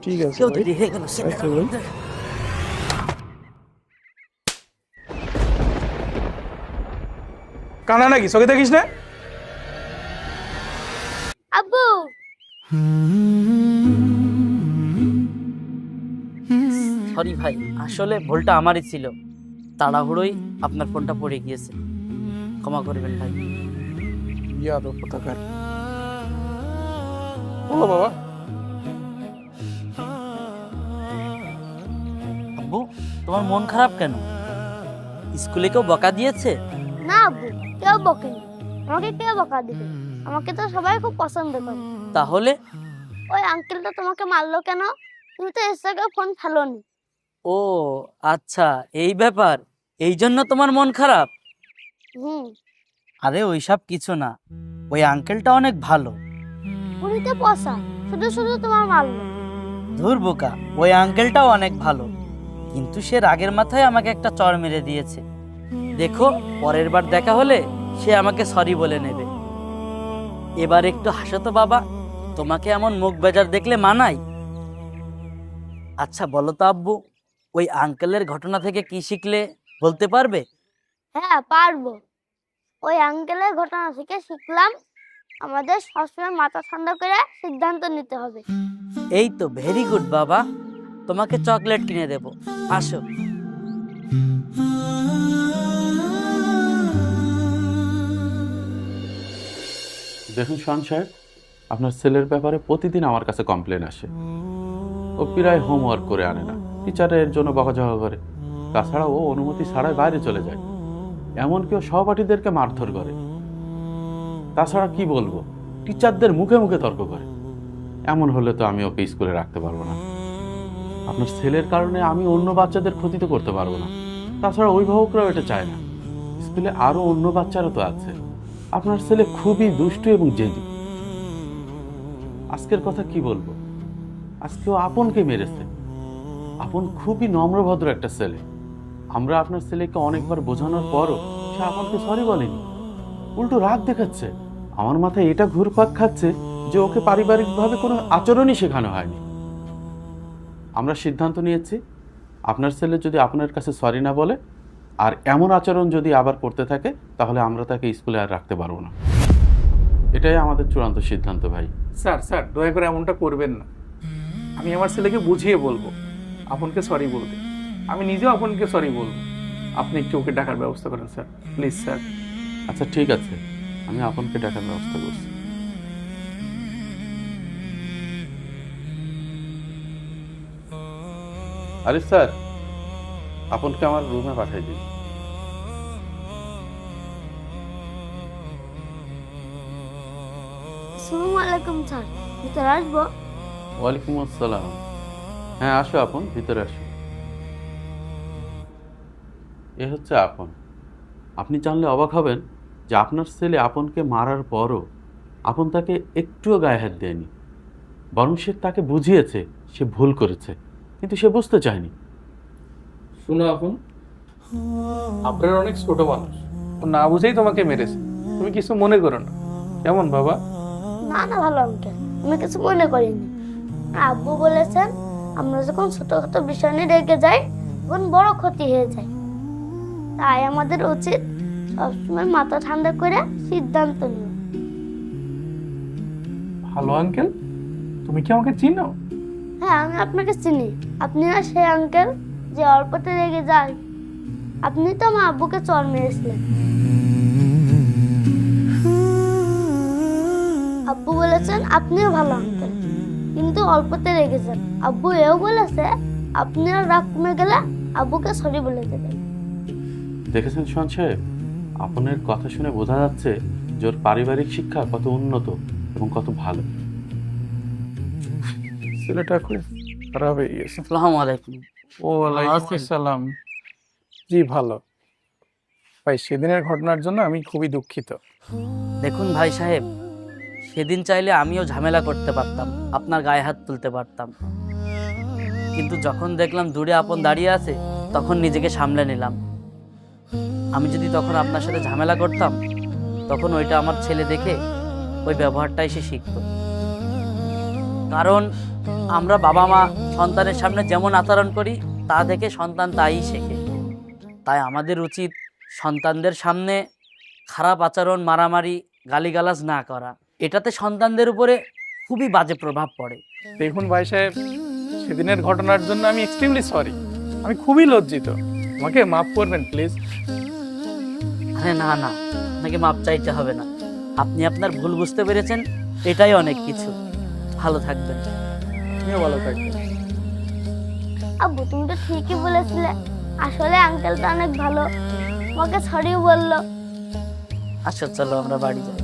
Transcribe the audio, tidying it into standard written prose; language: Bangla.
ঠিক আছে কেউ ভাই। দেরি হয়ে গেল আচ্ছা ভাই। কানা নাকি চোখে দেখিস না? আব্বু সরি ভাই, আসলে ভুলটা আমারই ছিল, তাড়াহুড়োই আপনার ফোনটা পড়ে গিয়েছে, ক্ষমা করবেন ভাই। ইয়াদব কোথাকার। বলো বাবা। আব্বু, তোমার মন খারাপ কেন? স্কুলে কেউ বকা দিয়েছে? না আব্বু, কেউ বকেনি। আমাকে কেউ বকা দিবে? আমাকে তো সবাই খুব পছন্দ করে। তাহলে? ওই আঙ্কেলটা তোমাকে মারলো কেন? তুমি তো এর থেকে ফোন ফেলোনি। ও আচ্ছা, এই ব্যাপার, এই জন্য তোমার মন খারাপ? হুম। আরে ওইসব কিছু না, ওই আঙ্কেলটা অনেক ভালো। উনি তো পয়সা, শুধু শুধু তোমার মারলো। ধুর বোকা, ওই আঙ্কেলটাও অনেক ভালো, কিন্তু সে রাগের মাথায় আমাকে একটা চড় মেরে দিয়েছে। দেখো, পরের বার দেখা হলে সে আমাকে সরি বলে নেবে। এবার একটু হাসো তো বাবা, তোমাকে এমন মুখ বেজার দেখলে মানায়? আচ্ছা বলো তো আব্বু, ওই আঙ্কেলের ঘটনা থেকে কি শিখলে বলতে পারবে? হ্যাঁ পারবো। ওই আঙ্কেলের ঘটনা থেকে শিখলাম আমাদের সবসময় মাথা ঠান্ডা করে সিদ্ধান্ত নিতে হবে। এই তো ভেরি গুড বাবা, তোমাকে চকলেট কিনে দেব, আসো। দেখুন শান সাহেব, আপনার ছেলের ব্যাপারে প্রতিদিন আমার কাছে কমপ্লেন আসে। ও প্রায় হোমওয়ার্ক করে আনে না, টিচারের জন্য বকাঝকা করে। তাছাড়া ও অনুমতি ছাড়াই বাইরে চলে যায়, এমনকি ও সহপাঠীদেরকে মারধর করে। তাছাড়া কি বলবো, টিচারদের মুখে মুখে তর্ক করে। এমন হলে তো আমি ওকে স্কুলে রাখতে পারবো না। আপনার ছেলের কারণে আমি অন্য বাচ্চাদের ক্ষতি তো করতে পারবো না। তাছাড়া অভিভাবকরাও এটা চায় না। স্কুলে আরও অন্য বাচ্চারা তো আছে। আপনার ছেলে খুবই দুষ্টু এবং জেদি। আজকের কথা কি বলবো, আজকেও আপনকে মেরেছে। আপন খুবই নম্রভদ্র একটা ছেলে। আমরা আপনার ছেলেকে অনেকবার বোঝানোর পরও সে আপনকে সরি বলেনি, উল্টো রাগ দেখাচ্ছে। আমার মাথায় এটা ঘুরপাক খাচ্ছে যে ওকে পারিবারিকভাবে কোনো আচরণই শেখানো হয়নি। আমরা সিদ্ধান্ত নিয়েছি, আপনার ছেলে যদি আপনার কাছে সরি না বলে আর এমন আচরণ যদি আবার করতে থাকে, তাহলে আমরা তাকে স্কুলে আর রাখতে পারবো না। এটাই আমাদের চূড়ান্ত সিদ্ধান্ত ভাই। স্যার স্যার দয়া করে এমনটা করবেন না। আমি আমার ছেলেকে বুঝিয়ে বলবো আপনকে সরি বলতে। আমি নিজেও আপনকে সরি বলবো। আপনি একটু ওকে ডাকার ব্যবস্থা করেন স্যার, প্লিজ স্যার। আচ্ছা ঠিক আছে, আমি আপনকে ডাকার ব্যবস্থা করছি। আরে স্যার, আপনকে আমার রুমে পাঠিয়ে দিন। আসসালামু আলাইকুম স্যার, ভিতরে আসবো? ওয়ালাইকুম আসসালাম। হ্যাঁ আসো আপন, ভিতরে আসো। এ হচ্ছে আপন। আপনি জানলে অবাক হবেন যে আপনার ছেলে আপনকে মারার পরও আপন তাকে একটুও গায়ে হাত দেয়নি, বরং সে তাকে বুঝিয়েছে সে ভুল করেছে, কিন্তু সে বুঝতে চায়নি। শুনো আপন, আপনার অনেক ছোট মানুষ, ও না বুঝেই তোমাকে মেরেছে। তুমি কিছু মনে করো না, কেমন বাবা? না না ভালো আঙ্কেল, আমি কিছু মনে করিনি। আব্বু বলেছেন আমরা যখন ছোটখাটো বিষয় নিয়ে রেগে যাই তখন বড় ক্ষতি হয়ে যায়। তাই আমাদের উচিত সবসময় মাথা ঠান্ডা করে সিদ্ধান্ত নেওয়া। ভালো আঙ্কেল, তুমি কি আমাকে চিনো? হ্যাঁ আমি আপনাকে চিনি। আপনি না সেই আঙ্কেল যে অল্পতে রেগে যায়? আপনি তো আমার আব্বুকে চড় মেরেছিলেন। আব্বু বলেছেন আপনিও ভালো আঙ্কেল, কিন্তু অল্পতে রেগে যান। আব্বু এও বলেছে আপনার রাগ কমে গেলে আব্বুকে সরি বলে দেবেন। দেখেছেন শোন সাহেব, আপনের কথা শুনে বোঝা যাচ্ছে যে ওর পারিবারিক শিক্ষা কত উন্নত এবং কত ভালো। ছেলেটা খুব খারাপ হয়ে গেছে। আসসালামু আলাইকুম। ওয়ালাইকুম আসসালাম। জি ভালো। ভাই সেদিনের ঘটনার জন্য আমি খুবই দুঃখিত। দেখুন ভাই সাহেব, সেদিন চাইলে আমিও ঝামেলা করতে পারতাম, আপনার গায়ে হাত তুলতে পারতাম, কিন্তু যখন দেখলাম দূরে আপন দাঁড়িয়ে আছে তখন নিজেকে সামলে নিলাম। আমি যদি তখন আপনার সাথে ঝামেলা করতাম, তখন ওইটা আমার ছেলে দেখে ওই ব্যবহারটাই সে শিখত। কারণ আমরা বাবা মা সন্তানের সামনে যেমন আচরণ করি তা দেখে সন্তান তাই শেখে। তাই আমাদের উচিত সন্তানদের সামনে খারাপ আচরণ, মারামারি, গালিগালাজ না করা। এটাতে সন্তানদের উপরে খুবই বাজে প্রভাব পড়ে। দেখুন ভাই সাহেব, সেদিনের ঘটনার জন্য আমি এক্সট্রিমলি সরি। আমি খুবই লজ্জিত, আমাকে মাফ করবেন প্লিজ। আরে না না, আপনাকে মাপ চাইতে হবে না। আপনি আপনার ভুল বুঝতে পেরেছেন, এটাই অনেক কিছু। ভালো থাকবেন। তুমিও ভালো থাকবেন। আব্বু তুমি তো ঠিকই বলেছিলে, আসলে আঙ্কেলটা অনেক ভালো, আমাকে সরি বললো। আচ্ছা চলো আমরা বাড়ি যাই।